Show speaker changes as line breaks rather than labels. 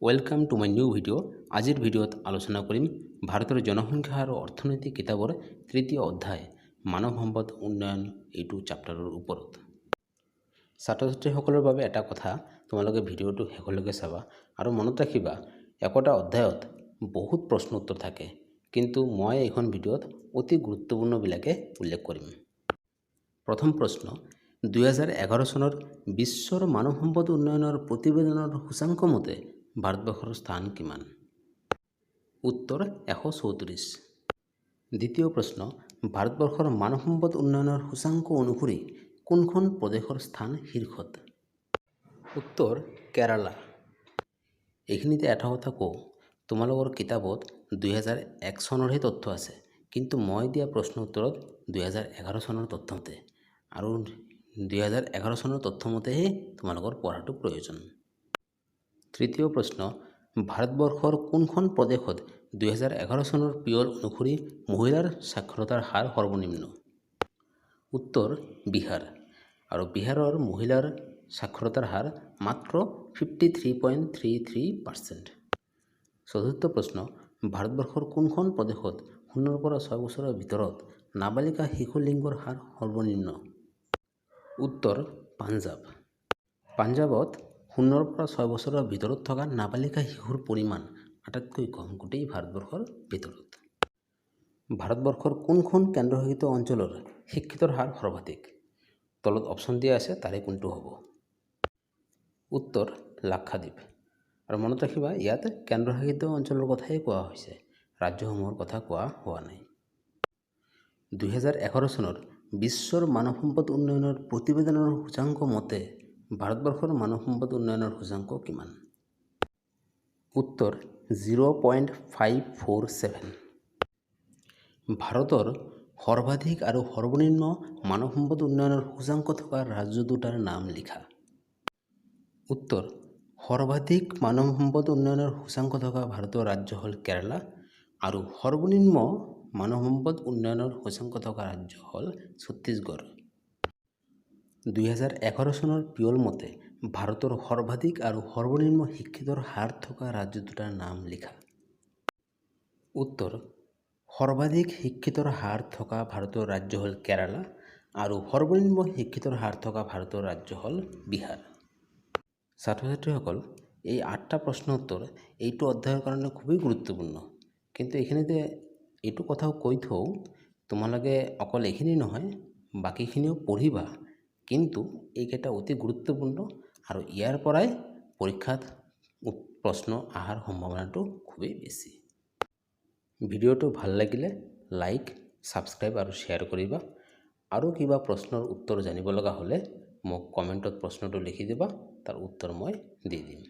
Welcome to my new video. আজিৰ ভিডিঅ'ত আলোচনা কৰিম ভাৰতৰ জনসংখ্যা আৰু অৰ্থনীতি কিতাপৰ তৃতীয় অধ্যায় মানৱ সম্পদ উন্নয়ন এইটো চেপ্টাৰৰ ওপৰত। ছাত্ৰ ছাত্ৰীসকলৰ বাবে এটা কথা, তোমালোকে ভিডিঅ'টো শেষলৈকে চাবা আৰু মনত ৰাখিবা একোটা অধ্যায়ত বহুত প্ৰশ্ন উত্তৰ থাকে, কিন্তু মই এইখন ভিডিঅ'ত অতি গুৰুত্বপূৰ্ণবিলাকে উল্লেখ কৰিম। প্ৰথম প্ৰশ্ন, 2011 চনৰ বিশ্বৰ মানৱ সম্পদ উন্নয়নৰ প্ৰতিবেদনৰ সূচাংক মতে ভাৰতবৰ্ষৰ স্থান কিমান? উত্তৰ 134। দ্বিতীয় প্ৰশ্ন, ভাৰতবৰ্ষৰ মানৱ সম্পদ উন্নয়নৰ সূচাংক অনুসৰি কোনখন প্ৰদেশৰ স্থান শীৰ্ষত? উত্তৰ কেৰালা। এইখিনিতে এটা কথা কওঁ, তোমালোকৰ কিতাপত 2001 চনৰহে তথ্য আছে, কিন্তু মই দিয়া প্ৰশ্ন উত্তৰত 2011 চনৰ তথ্যমতে, আৰু 2011 চনৰ তথ্যমতেহে তোমালোকৰ পঢ়াটো প্ৰয়োজন। তৃতীয় প্ৰশ্ন, ভাৰতবৰ্ষৰ কোনখন প্ৰদেশত 2011 চনৰ পিয়ল অনুসৰি মহিলাৰ সাক্ষৰতাৰ হাৰ সৰ্বনিম্ন? উত্তৰ বিহাৰ, আৰু বিহাৰৰ মহিলাৰ সাক্ষৰতাৰ হাৰ মাত্ৰ 53.33%। চতুৰ্থ প্ৰশ্ন, ভাৰতবৰ্ষৰ কোনখন প্ৰদেশত 0 পৰা 6 বছৰৰ ভিতৰত নাবালিকা শিশু লিংগৰ হাৰ সৰ্বনিম্ন? উত্তৰ পাঞ্জাৱ। পাঞ্জাৱত 0 পৰা 6 বছৰৰ ভিতৰত থকা নাবালিকা শিশুৰ পৰিমাণ আটাইতকৈ কম গোটেই ভাৰতবৰ্ষৰ ভিতৰত। ভাৰতবৰ্ষৰ কোনখন কেন্দ্ৰশাসিত অঞ্চলৰ শিক্ষিতৰ হাৰ সৰ্বাধিক? তলত অপশ্যন দিয়া আছে, তাৰে কোনটো হ'ব? উত্তৰ লাক্ষাদ্বীপ। আৰু মনত ৰাখিবা, ইয়াত কেন্দ্ৰশাসিত অঞ্চলৰ কথাই কোৱা হৈছে, ৰাজ্যসমূহৰ কথা কোৱা হোৱা নাই। 2011 চনৰ বিশ্বৰ মানৱ সম্পদ উন্নয়নৰ প্ৰতিবেদনৰ সূচাংক মতে ভাৰতবৰ্ষৰ মানৱ সম্পদ উন্নয়নৰ সূচাংক কিমান? উত্তৰ 0.547। ভাৰতৰ সৰ্বাধিক আৰু সৰ্বনিম্ন মানৱ সম্পদ উন্নয়নৰ সূচাংক থকা ৰাজ্য দুটাৰ নাম লিখা। উত্তৰ, সৰ্বাধিক মানৱ সম্পদ উন্নয়নৰ সূচাংক থকা ভাৰতৰ ৰাজ্য হ'ল কেৰালা, আৰু সৰ্বনিম্ন মানৱ সম্পদ উন্নয়নৰ সূচাংক থকা ৰাজ্য হ'ল ছত্তীশগড়। 2011 চনৰ পিয়ল মতে ভাৰতৰ সৰ্বাধিক আৰু সৰ্বনিম্ন শিক্ষিতৰ হাৰ থকা ৰাজ্য দুটাৰ নাম লিখা। উত্তৰ, সৰ্বাধিক শিক্ষিতৰ হাৰ থকা ভাৰতৰ ৰাজ্য হ'ল কেৰালা, আৰু সৰ্বনিম্ন শিক্ষিতৰ হাৰ থকা ভাৰতৰ ৰাজ্য হ'ল বিহাৰ। ছাত্ৰ ছাত্ৰীসকল, এই 8টা প্ৰশ্ন উত্তৰ এইটো অধ্যায়ৰ কাৰণে খুবেই গুৰুত্বপূৰ্ণ, কিন্তু এইখিনিতে এইটো কথাও কৈ থওঁ, তোমালোকে অকল এইখিনি নহয় বাকীখিনিও পঢ়িবা, কিন্তু এইকেইটা অতি গুৰুত্বপূৰ্ণ আৰু ইয়াৰ পৰাই পৰীক্ষাত প্ৰশ্ন অহাৰ সম্ভাৱনাটো খুবেই বেছি। ভিডিঅ'টো ভাল লাগিলে লাইক, ছাবস্ক্ৰাইব আৰু শ্বেয়াৰ কৰিবা, আৰু কিবা প্ৰশ্নৰ উত্তৰ জানিব লগা হ'লে মোক কমেণ্টত প্ৰশ্নটো লিখি দিবা, তাৰ উত্তৰ মই দি দিম।